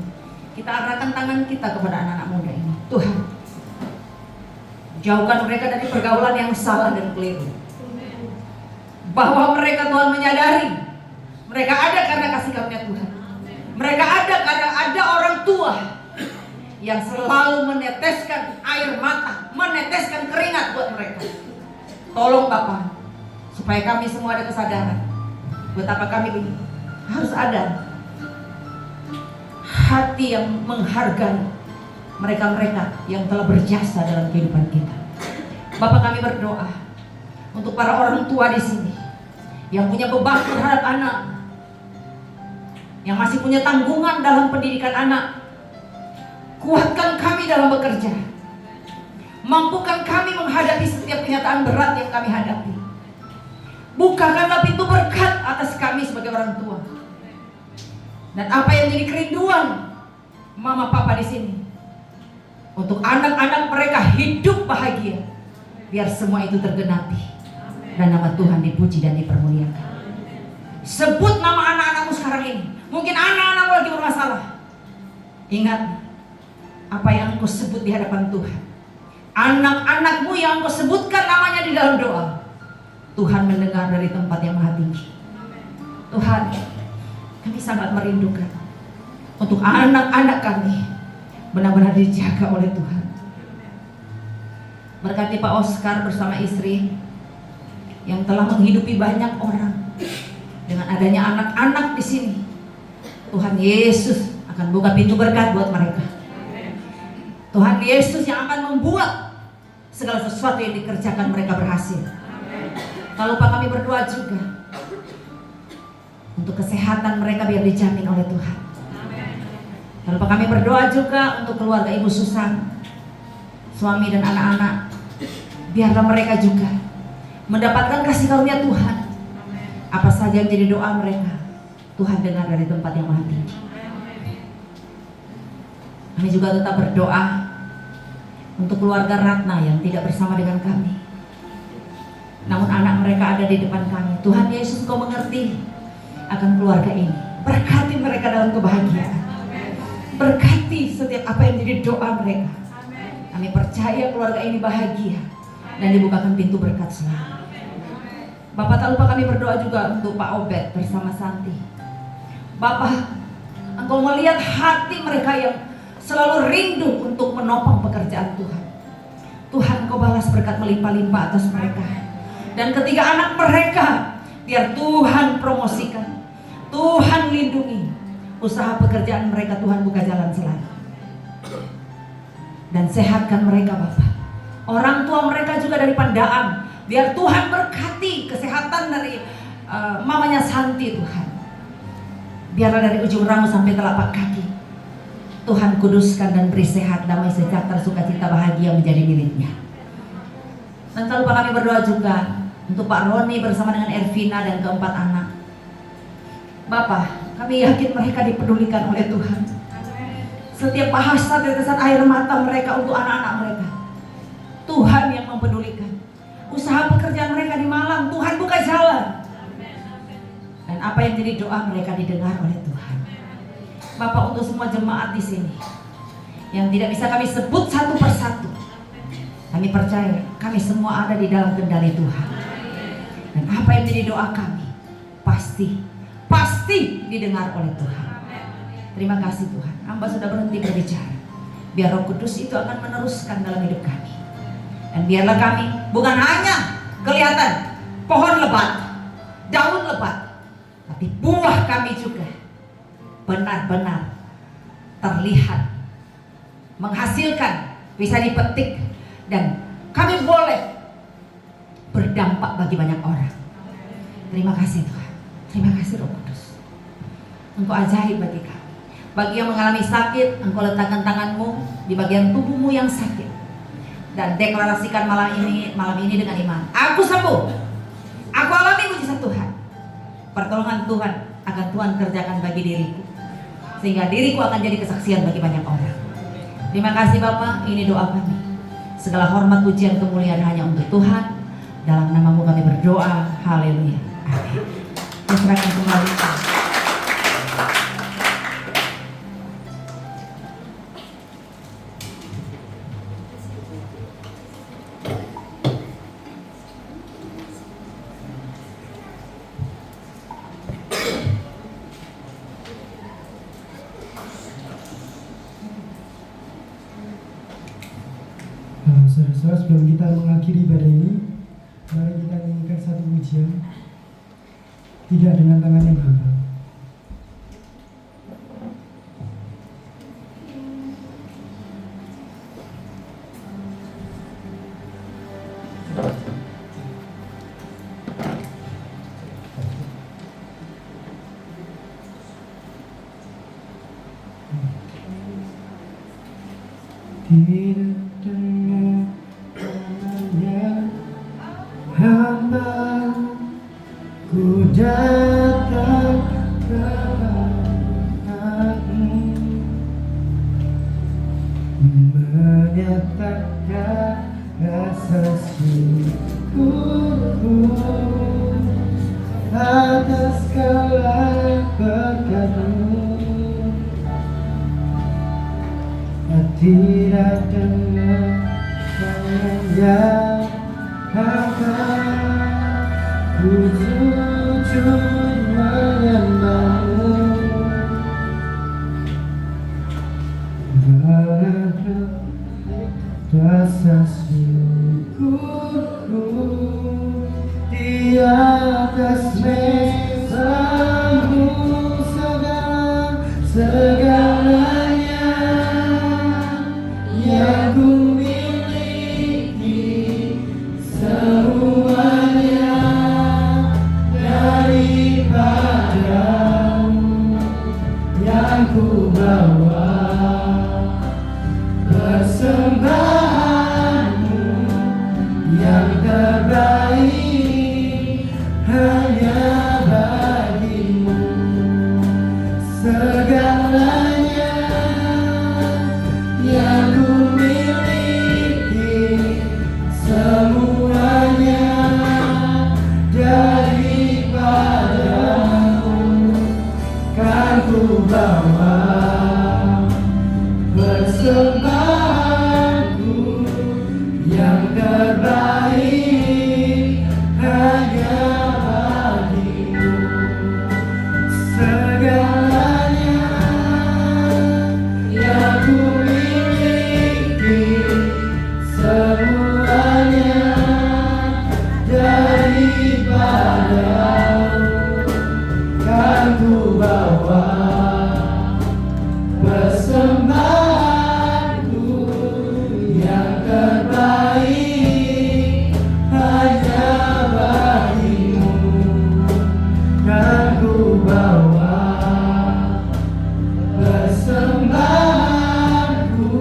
Kita arahkan tangan kita kepada anak-anak muda ini. Tuhan, jauhkan mereka dari pergaulan yang salah dan keliru. Bahwa mereka, Tuhan, menyadari mereka ada karena kasih karunia Tuhan. Mereka ada karena ada orang tua yang selalu meneteskan air mata, meneteskan keringat buat mereka. Tolong Bapak, supaya kami semua ada kesadaran betapa kami harus ada hati yang menghargai mereka-mereka yang telah berjasa dalam kehidupan kita. Bapak, kami berdoa untuk para orang tua di sini yang punya beban terhadap anak, yang masih punya tanggungan dalam pendidikan anak. Kuatkan kami dalam bekerja. Mampukan kami menghadapi setiap kenyataan berat yang kami hadapi. Bukakanlah pintu berkat atas kami sebagai orang tua. Dan apa yang jadi kerinduan mama papa di sini, untuk anak-anak mereka hidup bahagia, biar semua itu tergenapi dan nama Tuhan dipuji dan dipermuliakan. Sebut nama anak-anakmu sekarang ini. Mungkin anak-anakmu lagi bermasalah. Ingat apa yang engkau sebut di hadapan Tuhan. Anak-anakmu yang engkau sebutkan namanya di dalam doa, Tuhan mendengar dari tempat yang maha tinggi. Tuhan, kami sangat merindukan untuk anak-anak kami benar-benar dijaga oleh Tuhan. Berkati Pak Oscar bersama istri yang telah menghidupi banyak orang. Dengan adanya anak-anak di sini, Tuhan Yesus akan buka pintu berkat buat mereka. Tuhan Yesus yang akan membuat segala sesuatu yang dikerjakan mereka berhasil. Kalau Pak, kami berdoa juga untuk kesehatan mereka biar dijamin oleh Tuhan. Kalau Pak, kami berdoa juga untuk keluarga Ibu Susan, suami dan anak-anak, biarlah mereka juga mendapatkan kasih karunia Tuhan. Apa saja yang jadi doa mereka, Tuhan dengar dari tempat yang maha tinggi. Kami juga tetap berdoa untuk keluarga Ratna yang tidak bersama dengan kami, namun anak mereka ada di depan kami. Tuhan Yesus, Kau mengerti akan keluarga ini. Berkati mereka dalam kebahagiaan. Berkati setiap apa yang jadi doa mereka. Kami percaya keluarga ini bahagia dan dibukakan pintu berkat selalu. Bapak, tak lupa kami berdoa juga untuk Pak Obed bersama Santi. Bapak, Engkau melihat hati mereka yang selalu rindu untuk menopang pekerjaan Tuhan. Tuhan, Kau balas berkat melimpah-limpah atas mereka. Dan ketiga anak mereka, biar Tuhan promosikan, Tuhan lindungi usaha pekerjaan mereka. Tuhan buka jalan selalu. Dan sehatkan mereka Bapak. Orang tua mereka juga dari Pandaan, biar Tuhan berkati kesehatan dari mamanya Santi. Tuhan, biarlah dari ujung rambut sampai telapak kaki, Tuhan kuduskan dan beri sehat, damai, sejahtera, sukacita, bahagia menjadi miliknya. Dan tak lupa kami berdoa juga untuk Pak Roni bersama dengan Ervina dan keempat anak. Bapak, kami yakin mereka dipedulikan oleh Tuhan. Setiap bahasa tetesan air mata mereka untuk anak-anak mereka, Tuhan yang mempedulikan. Usaha pekerjaan mereka di Malang, Tuhan buka jalan. Dan apa yang jadi doa mereka didengar oleh Tuhan. Bapak, untuk semua jemaat di sini yang tidak bisa kami sebut satu persatu, kami percaya kami semua ada di dalam kendali Tuhan. Dan apa yang jadi doa kami pasti didengar oleh Tuhan. Terima kasih Tuhan. Hamba sudah berhenti berbicara. Biar Roh Kudus itu akan meneruskan dalam hidup kami. Dan biarlah kami bukan hanya kelihatan pohon lebat, daun lebat, tapi buah kami juga benar-benar terlihat, menghasilkan, bisa dipetik dan kami boleh berdampak bagi banyak orang. Terima kasih Tuhan. Terima kasih Roh Kudus. Engkau ajaib bagi kami. Bagi yang mengalami sakit, Engkau letakkan tanganmu di bagian tubuhmu yang sakit. Dan deklarasikan malam ini dengan iman. Aku sembuh. Aku alami mujizat Tuhan. Pertolongan Tuhan akan Tuhan kerjakan bagi diriku, sehingga diriku akan jadi kesaksian bagi banyak orang. Terima kasih Bapa, ini doa kami. Segala hormat, pujian, kemuliaan hanya untuk Tuhan. Dalam namamu kami berdoa. Haleluya. Amin. Diserahkan kembali. Saudara-saudara, sebelum kita mengakhiri ibadah ini, mari kita nyanyikan satu pujian, tidak dengan tangan yang hampa. Tidak dengan tangannya hamba, ku datang kepadamu, menyatakan rasa syukurku atas segala berkat-Mu. Tidak dengan tangan yang hampa, ku sujud menyembah-Mu. Berharap rasa syukurku di atas meja-Mu, segalanya yang ku miliki, semuanya daripada-Mu, yang ku bawa persembahan-Mu yang terbaik hanya bagi-Mu. Segalanya yang ku miliki, semuanya daripada-Mu, kan ku bawa persembahanku yang terbaik hanya bagi-Mu. Segalanya yang ku miliki, semuanya daripada-Mu, kan ku bawa persembahanku yang terbaik hanya bagi-Mu, kan ku bawa persembahanku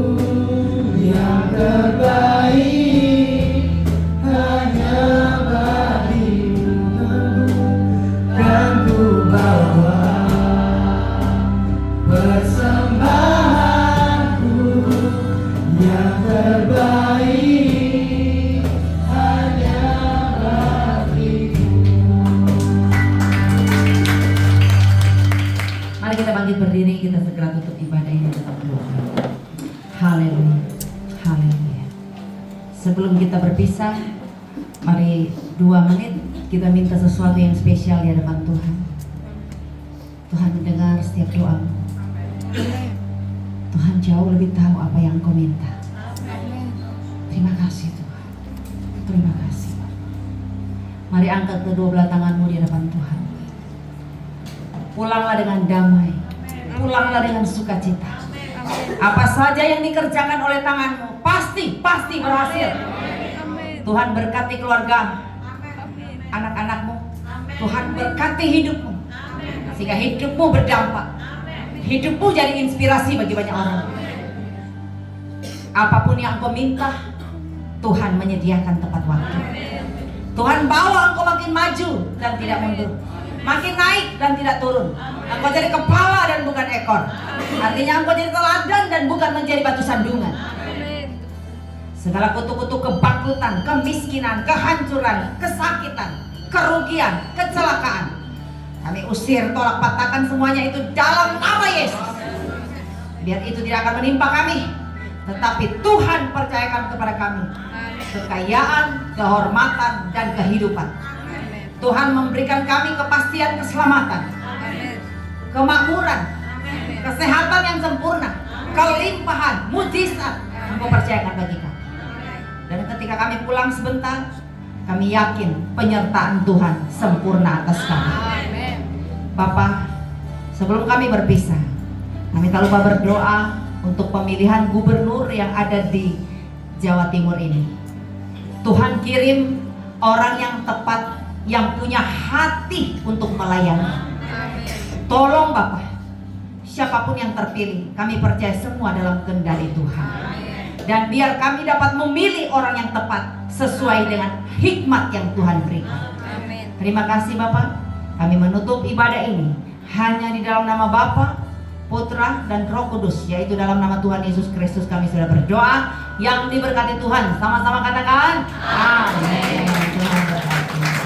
yang terbaik hanya bagi-Mu, kan ku bawa persembahanku yang terbaik hanya bagi-Mu. Mari kita bangkit berdiri, kita segera tutup ibadah ini dengan doa. Haleluya. Haleluya. Sebelum kita berpisah, mari 2 menit kita minta sesuatu yang spesial di hadapan Tuhan. Tuhan mendengar setiap doamu. Tuhan jauh lebih tahu apa yang kau minta. Terima kasih Tuhan. Terima kasih. Mari angkat kedua belah tanganmu di hadapan Tuhan. Pulanglah dengan damai. Pulanglah dengan sukacita. Apa saja yang dikerjakan oleh tanganmu pasti berhasil. Tuhan berkati keluarga, anak-anakmu. Tuhan berkati hidupmu, sehingga hidupmu berdampak. Hidupmu jadi inspirasi bagi banyak orang. Apapun yang engkau minta, Tuhan menyediakan tepat waktu. Tuhan bawa engkau makin maju dan tidak mundur, makin naik dan tidak turun. Engkau jadi kepala dan bukan ekor. Artinya engkau jadi teladan dan bukan menjadi batu sandungan. Segala kutuk-kutuk kebangkrutan, kemiskinan, kehancuran, kesakitan, kerugian, kecelakaan, kami usir, tolak, patahkan semuanya itu dalam nama Yesus. Biar itu tidak akan menimpa kami, tetapi Tuhan percayakan kepada kami kekayaan, kehormatan, dan kehidupan. Tuhan memberikan kami kepastian keselamatan, kemakmuran, kesehatan yang sempurna, kelimpahan, mujizat Engkau percayakan bagi kami. Dan ketika kami pulang sebentar, kami yakin penyertaan Tuhan sempurna atas kami. Bapak, sebelum kami berpisah, kami tak lupa berdoa untuk pemilihan gubernur yang ada di Jawa Timur ini. Tuhan kirim orang yang tepat, yang punya hati untuk melayani. Tolong Bapak, siapapun yang terpilih, kami percaya semua dalam kendali Tuhan. Dan biar kami dapat memilih orang yang tepat sesuai dengan hikmat yang Tuhan berikan. Terima kasih Bapak. Kami menutup ibadah ini hanya di dalam nama Bapa, Putra, dan Roh Kudus, yaitu dalam nama Tuhan Yesus Kristus kami sudah berdoa. Yang diberkati Tuhan, sama-sama katakan amin. Tuhan berkati.